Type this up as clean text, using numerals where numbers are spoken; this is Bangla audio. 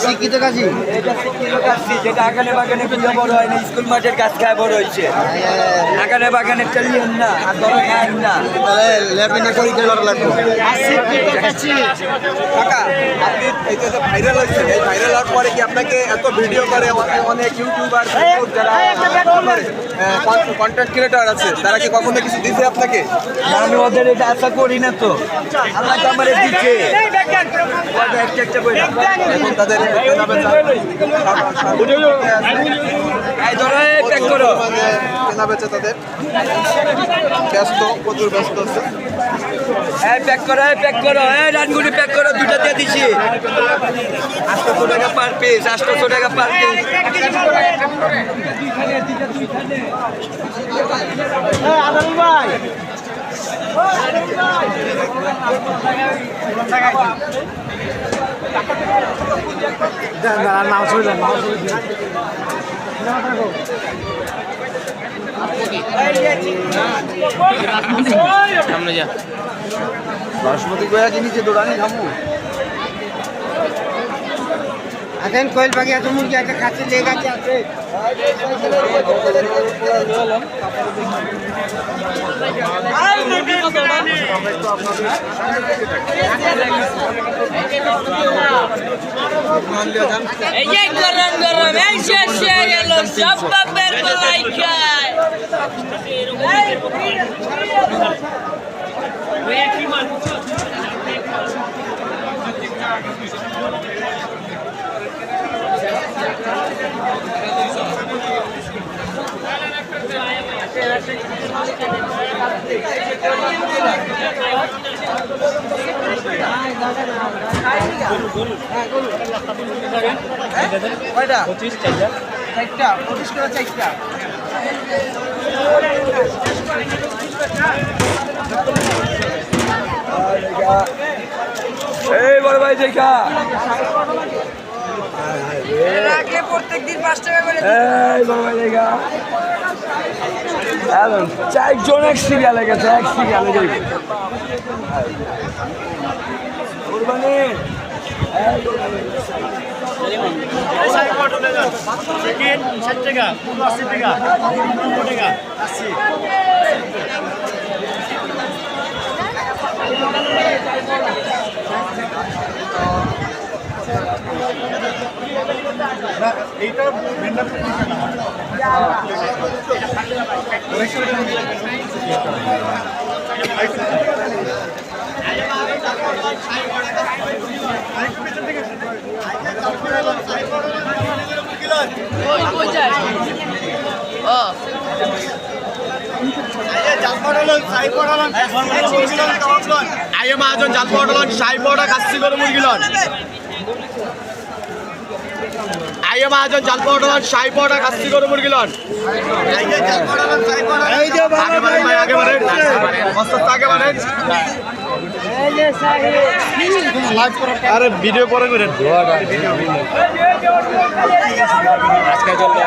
শিক্ষিত কাজী এটা শিক্ষিত কাশি, যেটা আগানে বাগানে কিন্তু বড় হয় না, স্কুল মাঠের গাছ খায় বড় হয়েছে। আগানে বাগানে চালিয়েন না, আর ধরে খায় না। তাহলে ল্যাপিনে পরীক্ষা করা লাগবে। কাকা, আপনি এই যে ভাইরাল হয়েছেন, এই ভাইরাল হওয়ার পরে কি আপনাকে এত ভিডিও করে অনেক ইউটিউবার যারা কন্টেন্ট ক্রিয়েটর আছে, তারা কি কখনো কিছু দিছে আপনাকে? আমি ওদের এটা আশা করি না তো, আল্লাহ তো আমার দিচ্ছে। একটা বই এখন তাদের কেনা বেচা তাদের ব্যস্ত, প্রচুর ব্যস্ত আছে। প্যাক করো, রানগুলি প্যাক করো, দুটো দিয়ে দিছি। 800 টাকা পার পিস, 800 টাকা পার পিস। সামনে যা বাসমতি গোয়া জিনিসে দৌড়ানি খামু। এখন কোয়েল পাখি এত মুরগি একটা কাছে লেগে আছে এই যে গরম গরম এই শেষ হয়ে গেল সব বাপের গলাই খায় কয়টা? 25 চারটা। 25 করে 4টা। এই বড় ভাই দেখা। আগে প্রত্যেকদিন 5 টাকা করে এই বড় ভাই দেখা। এখন 4 জন এক সিরিয়ালে গেছে, এক সিরিয়ালে যাইবে। কুরবানি। চিকেন 60 টাকা, 80 টাকা, 90 টাকা, 80। এইটা ভেন্ডার আইএ মহাজন জাল পটলন 60 কাচ্চি করে মুরগিলন আইএ মহাজন জাল পটলন 60 কাচ্চি করে মুরগিলন এই যে আগে বাড়েন ভাই আগে বাড়েন মস্ত আগে বাড়েন আরে ভিডিও পরে করেন আজকে চলবে